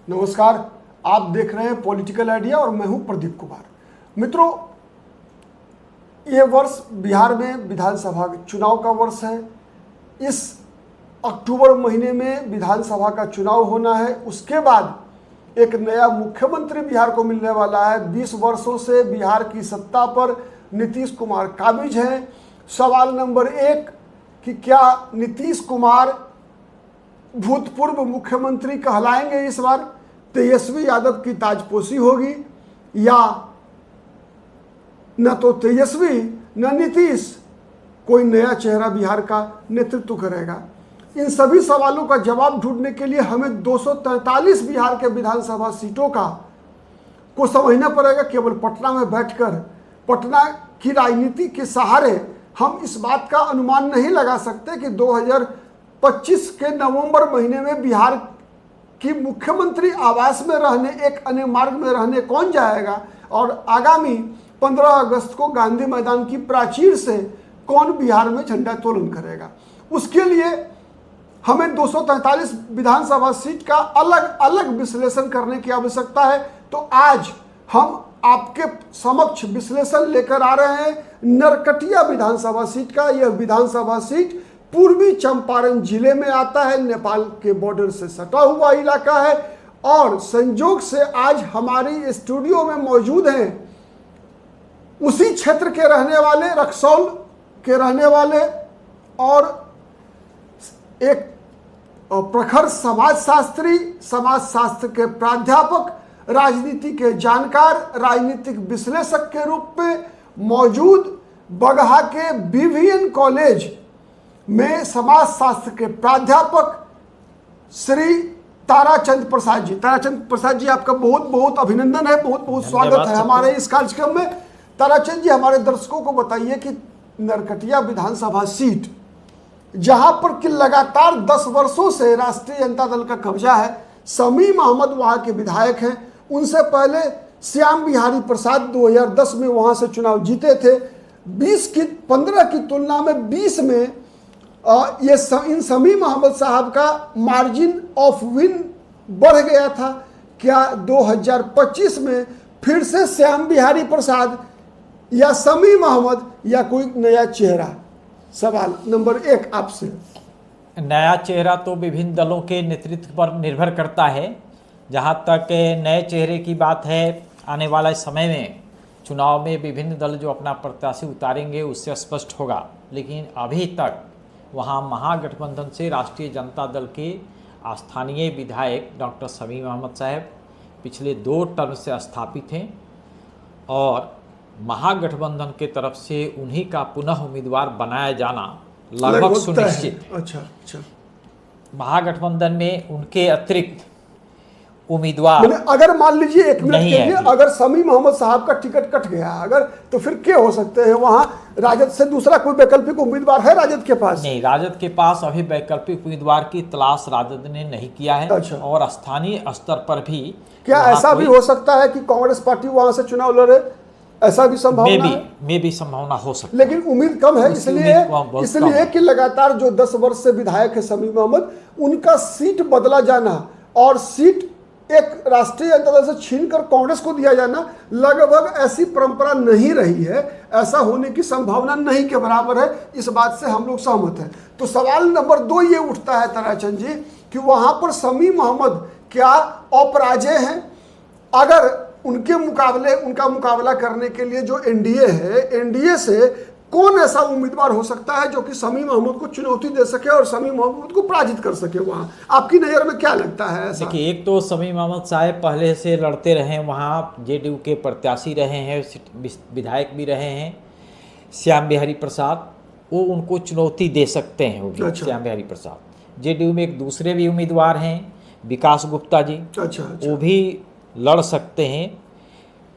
नमस्कार, आप देख रहे हैं पॉलिटिकल आइडिया और मैं हूं प्रदीप कुमार। मित्रों, ये वर्ष बिहार में विधानसभा चुनाव का वर्ष है। इस अक्टूबर महीने में विधानसभा का चुनाव होना है। उसके बाद एक नया मुख्यमंत्री बिहार को मिलने वाला है। 20 वर्षों से बिहार की सत्ता पर नीतीश कुमार काबिज हैं। सवाल नंबर 1 कि क्या नीतीश कुमार भूतपूर्व मुख्यमंत्री कहलाएंगे? इस बार तेजस्वी यादव की ताजपोशी होगी या न तो तेजस्वी न नीतीश, कोई नया चेहरा बिहार का नेतृत्व करेगा? इन सभी सवालों का जवाब ढूंढने के लिए हमें 243 बिहार के विधानसभा सीटों को समझना पड़ेगा। केवल पटना में बैठकर पटना की राजनीति के सहारे हम इस बात का अनुमान नहीं लगा सकते कि 2025 के नवंबर महीने में बिहार की मुख्यमंत्री आवास में रहने, एक अन्य मार्ग में रहने कौन जाएगा और आगामी 15 अगस्त को गांधी मैदान की प्राचीर से कौन बिहार में झंडा तोलन करेगा। उसके लिए हमें 243 विधानसभा सीट का अलग अलग विश्लेषण करने की आवश्यकता है। तो आज हम आपके समक्ष विश्लेषण लेकर आ रहे हैं नरकटिया विधानसभा सीट का। यह विधानसभा सीट पूर्वी चंपारण जिले में आता है, नेपाल के बॉर्डर से सटा हुआ इलाका है। और संयोग से आज हमारी स्टूडियो में मौजूद हैं उसी क्षेत्र के रहने वाले, रक्सौल के रहने वाले और एक प्रखर समाजशास्त्र के प्राध्यापक, राजनीति के जानकार, राजनीतिक विश्लेषक के रूप में मौजूद बगहा के बीवीएन कॉलेज में समाजशास्त्र के प्राध्यापक श्री ताराचंद प्रसाद जी। ताराचंद प्रसाद जी, आपका बहुत बहुत अभिनंदन है, बहुत बहुत स्वागत है हमारे इस कार्यक्रम में। ताराचंद जी, हमारे दर्शकों को बताइए कि नरकटिया विधानसभा सीट, जहां पर कि लगातार 10 वर्षों से राष्ट्रीय जनता दल का कब्जा है, शमीम अहमद वहां के विधायक हैं। उनसे पहले श्याम बिहारी प्रसाद 2010 में वहां से चुनाव जीते थे। 15 की तुलना में 20 में इन शमीम अहमद साहब का मार्जिन ऑफ विन बढ़ गया था। क्या 2025 में फिर से श्याम बिहारी प्रसाद या शमीम अहमद या कोई नया चेहरा? सवाल नंबर 1 आपसे। नया चेहरा तो विभिन्न दलों के नेतृत्व पर निर्भर करता है। जहां तक नए चेहरे की बात है, आने वाले समय में चुनाव में विभिन्न दल जो अपना प्रत्याशी उतारेंगे उससे स्पष्ट होगा। लेकिन अभी तक वहां महागठबंधन से राष्ट्रीय जनता दल के स्थानीय विधायक डॉक्टर शमीम अहमद साहब पिछले 2 टर्म से स्थापित हैं और महागठबंधन के तरफ से उन्हीं का पुनः उम्मीदवार बनाया जाना लगभग सुनिश्चित है। अच्छा। महागठबंधन में उनके अतिरिक्त उम्मीदवार अगर मान लीजिए, एक मिनट के लिए, अगर शमीम अहमद साहब का टिकट कट गया, अगर तो फिर क्या हो सकते हैं? वहां राजद से दूसरा कोई वैकल्पिक उम्मीदवार है राजद के पास? नहीं, राजद के पास अभी वैकल्पिक उम्मीदवार की तलाश राजद ने नहीं किया है। अच्छा। और स्थानीय स्तर पर भी क्या ऐसा भी हो सकता है कि कांग्रेस पार्टी वहां से चुनाव लड़े? ऐसा भी संभावना में भी संभावना हो सकती है, लेकिन उम्मीद कम है। इसलिए कि लगातार जो 10 वर्ष से विधायक है शमीम अहमद, उनका सीट बदला जाना और सीट एक राष्ट्रीय जनता दल से छीनकर कांग्रेस को दिया जाना, लगभग ऐसी परंपरा नहीं रही है। ऐसा होने की संभावना नहीं के बराबर है। इस बात से हम लोग सहमत हैं। तो सवाल नंबर 2 ये उठता है ताराचंद जी कि वहां पर शमीम अहमद क्या अपराजय हैं? अगर उनका मुकाबला करने के लिए जो एनडीए है, एनडीए से कौन ऐसा उम्मीदवार हो सकता है जो कि शमीम अहमद को चुनौती दे सके और शमीम अहमद को पराजित कर सके? वहां आपकी नजर में क्या लगता है ऐसा? देखिए, एक तो शमीम अहमद साहब पहले से लड़ते रहे हैं, वहाँ जेडीयू के प्रत्याशी रहे हैं, विधायक भी रहे हैं। श्याम बिहारी प्रसाद, वो उनको चुनौती दे सकते हैं। वो भी अच्छा। श्याम बिहारी प्रसाद। जेडीयू में एक दूसरे भी उम्मीदवार हैं, विकास गुप्ता जी। अच्छा। वो भी लड़ सकते हैं।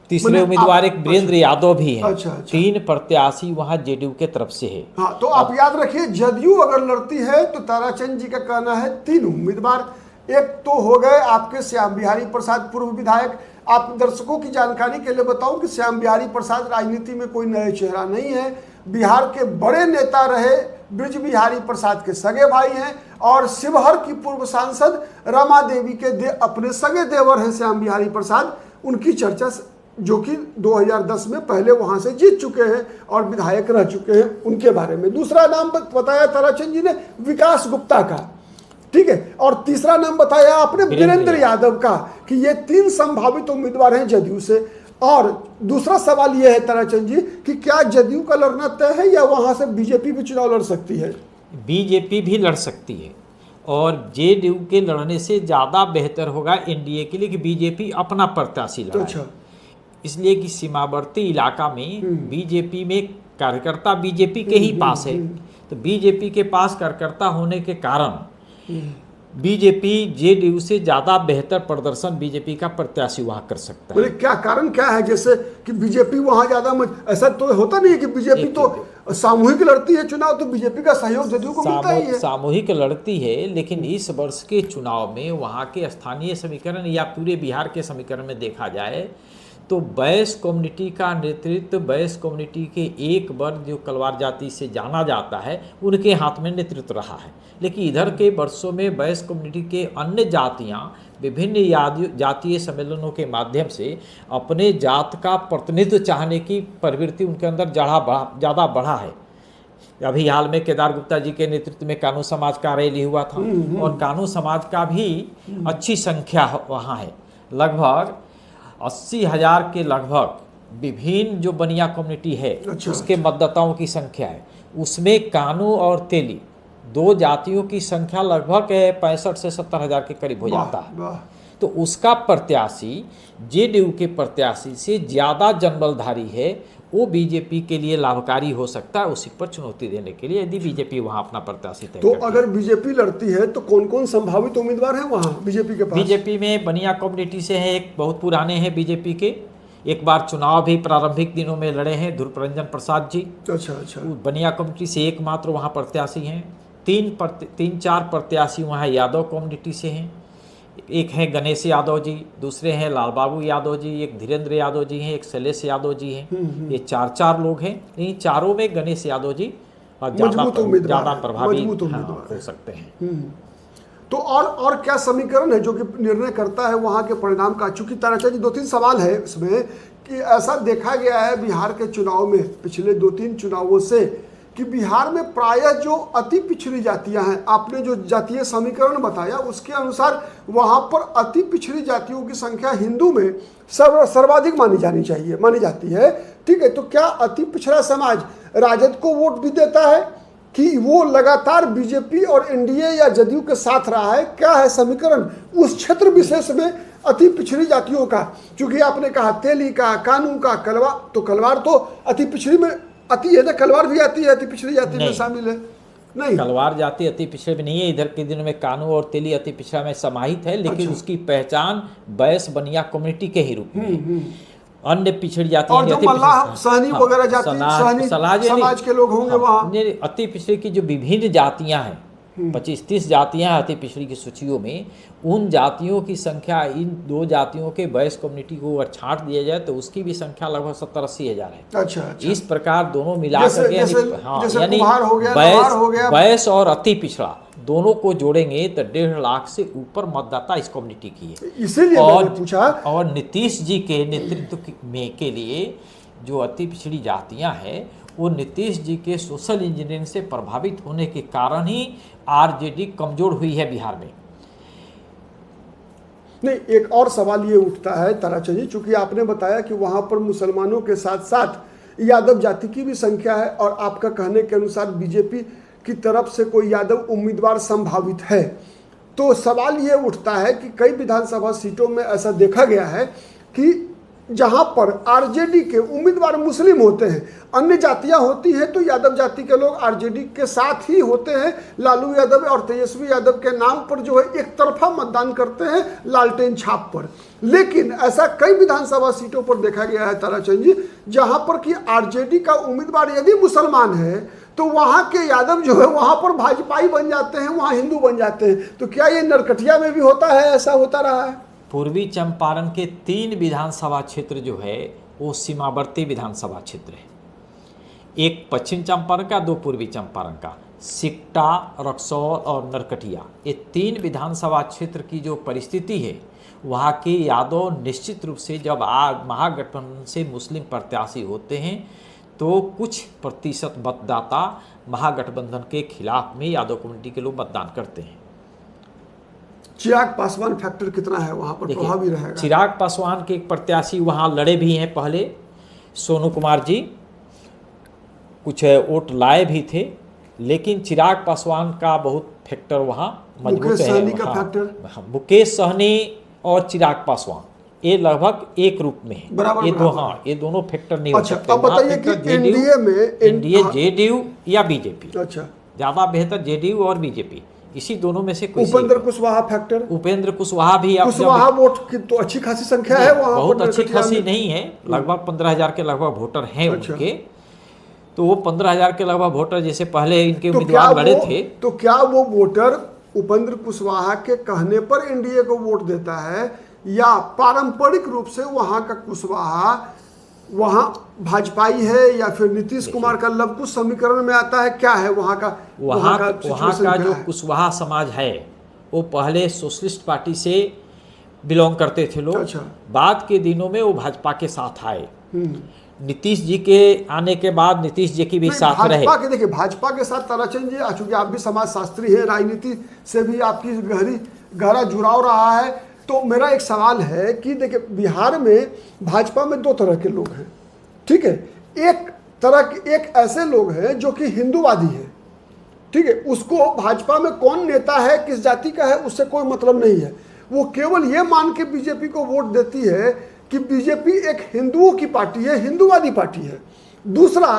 तीसरे उम्मीदवार एक वीरेंद्र यादव भी हैं। अच्छा। 3 प्रत्याशी वहां जेडीयू के तरफ से है। हाँ, तो आप याद रखिए, जदयू अगर लड़ती है तो ताराचंद जी का कहना है 3 उम्मीदवार। एक तो हो गए आपके श्याम बिहारी प्रसाद, पूर्व विधायक। आप दर्शकों की जानकारी के लिए बताऊं कि श्याम बिहारी प्रसाद राजनीति में कोई नया चेहरा नहीं है। बिहार के बड़े नेता रहे, ब्रिज बिहारी प्रसाद के सगे भाई हैं और शिवहर की पूर्व सांसद रमा देवी के अपने सगे देवर हैं श्याम बिहारी प्रसाद। उनकी चर्चा जो कि 2010 में पहले वहां से जीत चुके हैं और विधायक रह चुके हैं, उनके बारे में। दूसरा नाम बताया ताराचंद जी ने विकास गुप्ता का, ठीक है, और तीसरा नाम बताया आपने वीरेंद्र यादव का कि ये 3 संभावित उम्मीदवार हैं जदयू से। और दूसरा सवाल यह है ताराचंद जी कि क्या जदयू का लड़ना तय है या वहां से बीजेपी भी चुनाव लड़ सकती है? बीजेपी भी लड़ सकती है और जेडीयू के लड़ने से ज़्यादा बेहतर होगा एनडीए के लिए कि बीजेपी अपना प्रत्याशी लड़ाए। अच्छा। इसलिए कि सीमावर्ती इलाका में बीजेपी में कार्यकर्ता बीजेपी के ही पास है, तो बीजेपी के पास कार्यकर्ता होने के कारण बीजेपी जेडीयू से ज़्यादा बेहतर प्रदर्शन बीजेपी का प्रत्याशी वहाँ कर सकता है। क्या कारण क्या है जैसे कि बीजेपी वहाँ ज़्यादा ऐसा तो होता नहीं है कि बीजेपी तो सामूहिक लड़ती है चुनाव, तो बीजेपी का सहयोग जदयू को मिलता ही है। सामूहिक लड़ती है, लेकिन इस वर्ष के चुनाव में वहाँ के स्थानीय समीकरण या पूरे बिहार के समीकरण में देखा जाए तो बैस कम्युनिटी का नेतृत्व, बैस कम्युनिटी के एक वर्ग जो कलवार जाति से जाना जाता है उनके हाथ में नेतृत्व रहा है। लेकिन इधर के वर्षों में बैस कम्युनिटी के अन्य जातियां विभिन्न जातीय सम्मेलनों के माध्यम से अपने जात का प्रतिनिधित्व चाहने की प्रवृत्ति उनके अंदर ज़्यादा बढ़ा है। अभी हाल में केदार गुप्ता जी के नेतृत्व में कानू समाज का रैली हुआ था और कानू समाज का भी अच्छी संख्या वहाँ है, लगभग 80,000 के लगभग विभिन्न जो बनिया कम्युनिटी है उसके मतदाताओं की संख्या है। उसमें कानू और तेली 2 जातियों की संख्या लगभग 65 से 70,000 के करीब हो जाता है। तो उसका प्रत्याशी जेडीयू के प्रत्याशी से ज़्यादा जनबलधारी है, वो बीजेपी के लिए लाभकारी हो सकता है उसी पर चुनौती देने के लिए, यदि बीजेपी वहाँ अपना प्रत्याशी तय तो अगर बीजेपी लड़ती है तो कौन कौन संभावित उम्मीदवार हैं वहाँ बीजेपी के पास? बीजेपी में बनिया कम्युनिटी से है, एक बहुत पुराने हैं बीजेपी के, एक बार चुनाव भी प्रारंभिक दिनों में लड़े हैं, ध्रुवरंजन प्रसाद जी। अच्छा। बनिया कम्युनिटी से एकमात्र वहाँ प्रत्याशी हैं। 3-4 प्रत्याशी वहाँ यादव कम्युनिटी से हैं। एक हैं गणेश यादव जी, दूसरे हैं लाल बाबू यादव जी, एक धीरेन्द्र यादव जी हैं, एक शैलेश यादव जी हैं। ये 4 लोग हैं। इन चारों में गणेश यादव जी ज़्यादा प्रभावी हो सकते हैं। तो और क्या समीकरण है जो कि निर्णय करता है वहाँ के परिणाम का? चूंकि ताराचंद जी 2-3 सवाल है इसमें कि ऐसा देखा गया है बिहार के चुनाव में पिछले 2-3 चुनावों से कि बिहार में प्रायः जो अति पिछड़ी जातियां हैं, आपने जो जातीय समीकरण बताया उसके अनुसार वहां पर अति पिछड़ी जातियों की संख्या हिंदू में सर्वाधिक मानी जाती है, ठीक है। तो क्या अति पिछड़ा समाज राजद को वोट भी देता है कि वो लगातार बीजेपी और एनडीए या जदयू के साथ रहा है? क्या है समीकरण उस क्षेत्र विशेष में अति पिछड़ी जातियों का? चूंकि आपने कहा तेली का, कानू का, कलवार, तो कलवार तो अति पिछड़ी में अति है ना, कलवार भी आती है अति पिछड़ी जाति में शामिल है? नहीं, कलवार जाति अति पिछड़े में नहीं है। इधर के दिनों में कानू और तेली अति पिछड़ा में समाहित है, लेकिन उसकी पहचान बैस बनिया कम्युनिटी के ही रूप में। अन्य पिछड़ी जाति और जो मल्लाह सहनी वगैरह जाति समाज के लोग होंगे वहाँ। अति पिछड़े की जो विभिन्न जातियां हैं, 25-30 जातियां हैं अति पिछड़ी की सूचियों में, उन जातियों की संख्या इन 2 जातियों के बैस कम्युनिटी को अगर छांट दिया जाए तो उसकी भी संख्या लगभग 70-80 हज़ार है। अच्छा। इस प्रकार दोनों मिलाकर यानी बैस और अति पिछड़ा दोनों को जोड़ेंगे तो 1.5 लाख से ऊपर मतदाता इस कम्युनिटी की है। इसीलिए मैंने पूछा। और नीतीश जी के नेतृत्व में के लिए जो अति पिछड़ी जातियां हैं वो नीतीश जी के सोशल इंजीनियरिंग से प्रभावित होने के कारण ही आरजेडी कमजोर हुई है बिहार में। नहीं, एक और सवाल ये उठता है ताराचंद जी, चूंकि आपने बताया कि वहां पर मुसलमानों के साथ साथ यादव जाति की भी संख्या है और आपका कहने के अनुसार बीजेपी की तरफ से कोई यादव उम्मीदवार संभावित है, तो सवाल ये उठता है कि कई विधानसभा सीटों में ऐसा देखा गया है कि जहां पर आरजेडी के उम्मीदवार मुस्लिम होते हैं, अन्य जातियां होती हैं तो यादव जाति के लोग आरजेडी के साथ ही होते हैं। लालू यादव और तेजस्वी यादव के नाम पर जो है एक तरफा मतदान करते हैं लालटेन छाप पर। लेकिन ऐसा कई विधानसभा सीटों पर देखा गया है ताराचंद जी, जहां पर कि आरजेडी का उम्मीदवार यदि मुसलमान है तो वहां के यादव जो है वहां पर भाजपाई बन जाते हैं, वहां हिंदू बन जाते हैं। तो क्या ये नरकटिया में भी होता है, ऐसा होता रहा है? पूर्वी चंपारण के 3 विधानसभा क्षेत्र जो है वो सीमावर्ती विधानसभा क्षेत्र है। एक पश्चिम चंपारण का, 2 पूर्वी चंपारण का। सिकटा, रक्सौल और नरकटिया, ये 3 विधानसभा क्षेत्र की जो परिस्थिति है, वहाँ के यादव निश्चित रूप से जब महागठबंधन से मुस्लिम प्रत्याशी होते हैं तो कुछ प्रतिशत मतदाता महागठबंधन के खिलाफ में यादव कम्युनिटी के लोग मतदान करते हैं। चिराग पासवान फैक्टर कितना है वहाँ पर, प्रभावी रहेगा? चिराग पासवान के एक प्रत्याशी वहाँ लड़े भी हैं पहले, सोनू कुमार जी कुछ वोट लाए भी थे, लेकिन चिराग पासवान का बहुत फैक्टर वहाँ मजबूत है। मुकेश सहनी का फैक्टर, मुकेश सहनी और चिराग पासवान ये लगभग एक रूप में है, बराबर, ये दोनों फैक्टर नहीं हो सकते। अब बताइए कि एनडीए में एनडीए जेडीयू या बीजेपी, अच्छा ज्यादा बेहतर जेडीयू और बीजेपी, इसी दोनों में से कोई। उपेंद्र कुशवाहा फैक्टर, उपेंद्र कुशवाहा भी, कुशवाहा वोट की तो अच्छी खासी संख्या है वहाँ, बहुत अच्छी खासी नहीं है, लगभग 15,000 के लगभग वोटर हैं उनके। तो वो 15,000 के लगभग वोटर जैसे पहले इनके उम्मीदवार लड़े थे, तो क्या वो वोटर उपेंद्र कुशवाहा के कहने पर एनडीए को वोट देता है, या पारंपरिक रूप से वहां का कुशवाहा वहां भाजपाई है, या फिर नीतीश कुमार का लवकुश समीकरण में आता है? क्या है वहां का जो कुशवाहा समाज है वो पहले सोशलिस्ट पार्टी से बिलोंग करते थे लोग। अच्छा। बाद के दिनों में वो भाजपा के साथ आए, नीतीश जी के आने के बाद नीतीश जी की भी साथ रहे। भाजपा के, देखिए भाजपा के साथ ताराचंद जी, चूंकि आप भी समाजशास्त्री हैं, राजनीति से भी आपकी गहरा जुड़ाव रहा है, तो मेरा एक सवाल है कि देखिए बिहार में भाजपा में 2 तरह के लोग हैं, ठीक है। एक ऐसे लोग हैं जो कि हिंदूवादी हैं, ठीक है, उसको भाजपा में कौन नेता है, किस जाति का है, उससे कोई मतलब नहीं है, वो केवल ये मान के बीजेपी को वोट देती है कि बीजेपी एक हिंदुओं की पार्टी है, हिंदूवादी पार्टी है। दूसरा,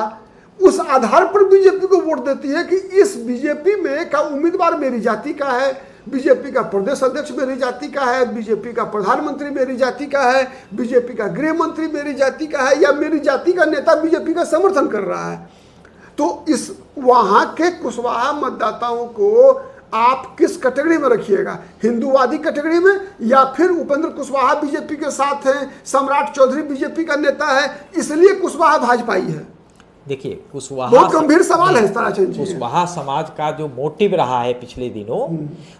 उस आधार पर बीजेपी को वोट देती है कि इस बीजेपी में का उम्मीदवार मेरी जाति का है, बीजेपी का प्रदेश अध्यक्ष मेरी जाति का है, बीजेपी का प्रधानमंत्री मेरी जाति का है, बीजेपी का गृह मंत्री मेरी जाति का है, या मेरी जाति का नेता बीजेपी का समर्थन कर रहा है। तो इस वहां के कुशवाहा मतदाताओं को आप किस कैटेगरी में रखिएगा, हिंदूवादी कैटेगरी में, या फिर उपेंद्र कुशवाहा बीजेपी के साथ हैं, सम्राट चौधरी बीजेपी का नेता है इसलिए कुशवाहा भाजपाई है? देखिए कुशवाहा बहुत गंभीर सवाल है ताराचंद जी। कुशवाहा समाज का जो मोटिव रहा है पिछले दिनों,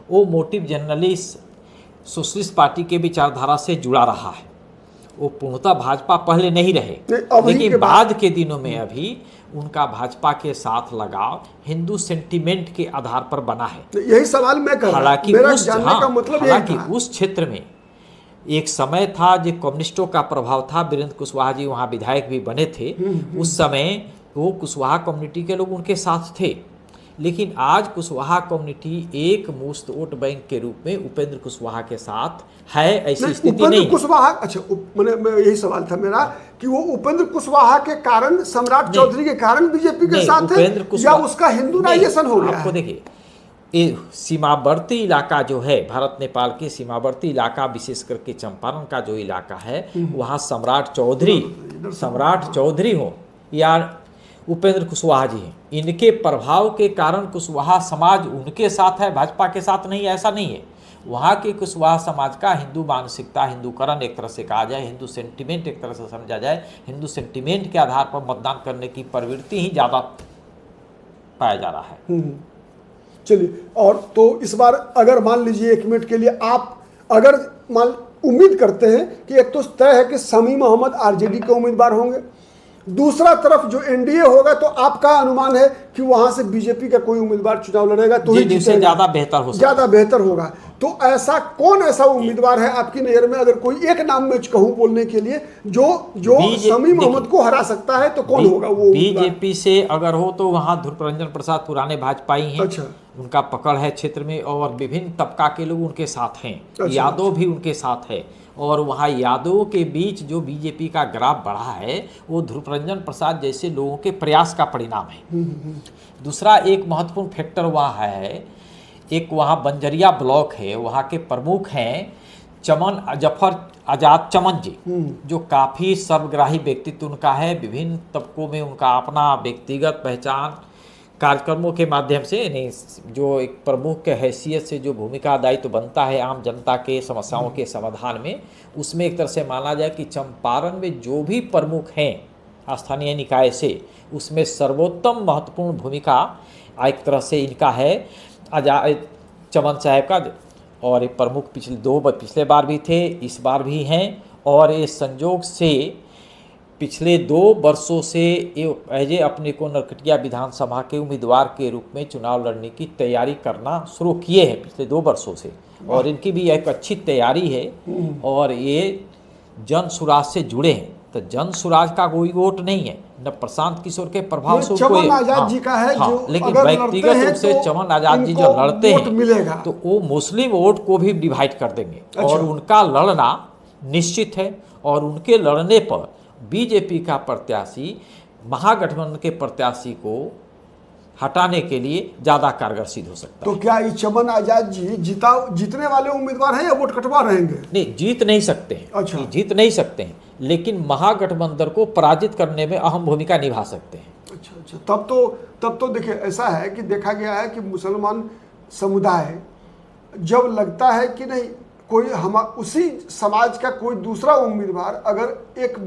वो मोटिव जनरली सोशलिस्ट पार्टी के विचारधारा से जुड़ा रहा है। वो पूर्णतः भाजपा पहले नहीं रहे, लेकिन बाद के दिनों में अभी उनका भाजपा के साथ लगाव हिंदू सेंटिमेंट के आधार पर बना है। यही सवाल मैं कर रहा हूं, मेरा जानने का मतलब यही था। हालांकि उस क्षेत्र में एक समय था जो कम्युनिस्टों का प्रभाव था, वीरेंद्र कुशवाहा जी वहाँ विधायक भी बने थे, उस समय वो कुशवाहा कम्युनिटी के लोग उनके साथ थे। लेकिन आज कुशवाहा कम्युनिटी एक मुश्त वोट बैंक के रूप में उपेंद्र कुशवाहा के साथ है, ऐसी स्थिति नहीं। कुशवाहा, अच्छा मैंने यही सवाल था मेरा कि वो उपेंद्र कुशवाहा के कारण, सम्राट चौधरी के कारण बीजेपी के साथ है, या उसका हिंदुनाइजेशन हो गया? आपको देखिए, ये सीमावर्ती इलाका जो है, भारत नेपाल के सीमावर्ती इलाका, विशेष करके चंपारण का जो इलाका है, वहाँ सम्राट चौधरी हो या उपेंद्र कुशवाहा जी हैं, इनके प्रभाव के कारण कुशवाहा समाज उनके साथ है, भाजपा के साथ नहीं, ऐसा नहीं है। वहाँ के कुशवाहा समाज का हिंदू मानसिकता, हिंदूकरण एक तरह से कहा जाए, हिंदू सेंटिमेंट एक तरह से समझा जाए, हिंदू सेंटिमेंट के आधार पर मतदान करने की प्रवृत्ति ही ज़्यादा पाया जा रहा है। चलिए, और तो इस बार अगर मान लीजिए 1 मिनट के लिए आप अगर उम्मीद करते हैं कि एक तो तय है कि शमी मोहम्मद आरजेडी के उम्मीदवार होंगे, दूसरा तरफ जो एनडीए होगा, तो आपका अनुमान है कि वहां से बीजेपी का कोई उम्मीदवार चुनाव लड़ेगा तो ही ज्यादा बेहतर हो, ज्यादा बेहतर होगा। तो ऐसा कौन ऐसा उम्मीदवार है आपकी नजर में, अगर कोई एक नाम में कहूं बोलने के लिए, जो शमी मोहम्मद को हरा सकता है, तो कौन होगा वो? बीजेपी से अगर हो तो वहां ध्रुवरंजन प्रसाद पुराने भाजपाई हैं। अच्छा। उनका पकड़ है क्षेत्र में, और विभिन्न तबका के लोग उनके साथ हैं। यादव भी उनके साथ है, और वहाँ यादवों के बीच जो बीजेपी का ग्राफ बढ़ा है वो ध्रुवरंजन प्रसाद जैसे लोगों के प्रयास का परिणाम है। दूसरा एक महत्वपूर्ण फैक्टर वहाँ है, एक वहाँ बंजरिया ब्लॉक है, वहाँ के प्रमुख हैं चमन जफर आज़ाद चमन जी, जो काफ़ी सर्वग्राही व्यक्तित्व उनका है। विभिन्न तबकों में उनका अपना व्यक्तिगत पहचान, कार्यक्रमों के माध्यम से, यानी जो एक प्रमुख के हैसियत से जो भूमिका दायित्व बनता है आम जनता के समस्याओं के समाधान में, उसमें एक तरह से माना जाए कि चंपारण में जो भी प्रमुख हैं स्थानीय निकाय से, उसमें सर्वोत्तम महत्वपूर्ण भूमिका एक तरह से इनका है आजाद चमन साहब का। और ये प्रमुख पिछले बार भी थे, इस बार भी हैं, और ये संयोग से पिछले 2 वर्षों से ये अपने को नरकटिया विधानसभा के उम्मीदवार के रूप में चुनाव लड़ने की तैयारी करना शुरू किए हैं पिछले 2 वर्षों से, और इनकी भी एक अच्छी तैयारी है। और ये जन सुराज से जुड़े हैं, तो जन सुराज का कोई वोट नहीं है, न प्रशांत किशोर के प्रभाव से चमन आजाद जी का है, जो लेकिन व्यक्तिगत रूप से चमन आजाद जी जो लड़ते हैं तो वो मुस्लिम वोट को भी डिवाइड कर देंगे। और उनका लड़ना निश्चित है, और उनके लड़ने पर बीजेपी का प्रत्याशी महागठबंधन के प्रत्याशी को हटाने के लिए ज़्यादा कारगर सिद्ध हो सकता है। तो क्या ये चमन आजाद जी जीतने वाले उम्मीदवार हैं या वोट कटवा रहेंगे? नहीं, जीत नहीं सकते हैं। अच्छा, जीत नहीं सकते हैं, लेकिन महागठबंधन को पराजित करने में अहम भूमिका निभा सकते हैं। अच्छा, तब तो देखिए, ऐसा है कि देखा गया है कि मुसलमान समुदाय जब लगता है कि नहीं, कोई उसी समाज का कोई दूसरा उम्मीदवार अगर एक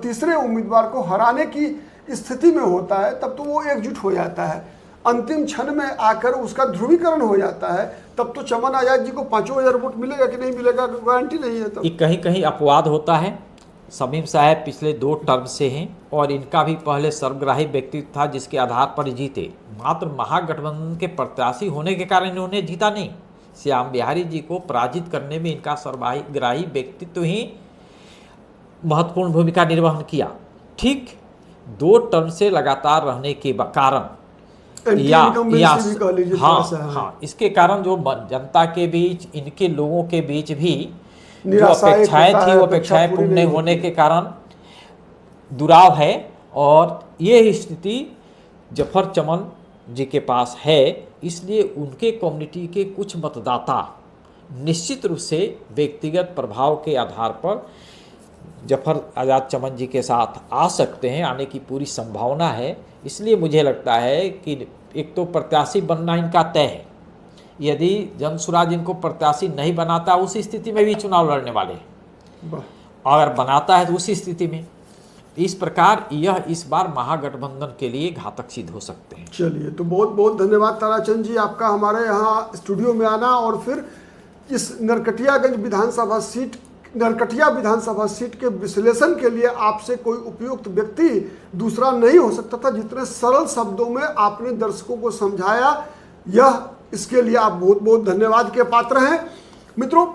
तीसरे उम्मीदवार को हराने की स्थिति में होता है, तब तो वो एकजुट हो जाता है, अंतिम क्षण में आकर उसका ध्रुवीकरण हो जाता है। तब तो चमन आजाद जी को 5,000 वोट मिलेगा कि नहीं मिलेगा, गारंटी नहीं है। तब कहीं कहीं अपवाद होता है। शमीम साहब पिछले 2 टर्म से हैं, और इनका भी पहले सर्वग्राही व्यक्तित्व था जिसके आधार पर जीते। मात्र महागठबंधन के प्रत्याशी होने के कारण इन्होंने जीता नहीं। श्याम बिहारी जी को पराजित करने में इनका सर्वग्राही व्यक्तित्व ही महत्वपूर्ण भूमिका निर्वहन किया। ठीक 2 टर्म से लगातार रहने के कारण इसके कारण जो जनता के बीच, इनके लोगों के बीच भी जो अपेक्षाएं थी, वो अपेक्षाएं पूर्ण नहीं होने के कारण दुराव है। और ये स्थिति जफर चमन जी के पास है, इसलिए उनके कम्युनिटी के कुछ मतदाता निश्चित रूप से व्यक्तिगत प्रभाव के आधार पर जफर आजाद चमन जी के साथ आ सकते हैं, आने की पूरी संभावना है। इसलिए मुझे लगता है कि एक तो प्रत्याशी बनना इनका तय है। यदि जनसुराज इनको प्रत्याशी नहीं बनाता, उस स्थिति में भी चुनाव लड़ने वाले हैं। अगर बनाता है तो उसी स्थिति में, इस प्रकार यह इस बार महागठबंधन के लिए घातक सिद्ध हो सकते हैं। चलिए, तो बहुत बहुत धन्यवाद ताराचंद जी आपका हमारे यहाँ स्टूडियो में आना, और फिर इस नरकटिया विधानसभा सीट के विश्लेषण के लिए आपसे कोई उपयुक्त व्यक्ति दूसरा नहीं हो सकता था। जितने सरल शब्दों में आपने दर्शकों को समझाया, इसके लिए आप बहुत बहुत धन्यवाद के पात्र हैं। मित्रों,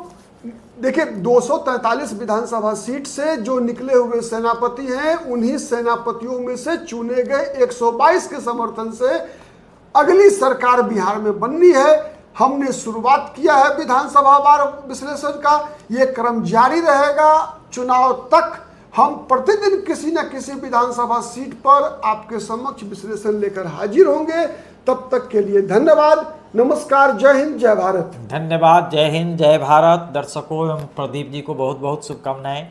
देखिए, 243 विधानसभा सीट से जो निकले हुए सेनापति हैं, उन्हीं सेनापतियों में से चुने गए 122 के समर्थन से अगली सरकार बिहार में बननी है। हमने शुरुआत किया है विधानसभा वार विश्लेषण का, ये क्रम जारी रहेगा चुनाव तक। हम प्रतिदिन किसी न किसी विधानसभा सीट पर आपके समक्ष विश्लेषण लेकर हाजिर होंगे। तब तक के लिए धन्यवाद, नमस्कार, जय हिंद, जय भारत। धन्यवाद, जय हिंद, जय भारत। दर्शकों एवं प्रदीप जी को बहुत बहुत शुभकामनाएं।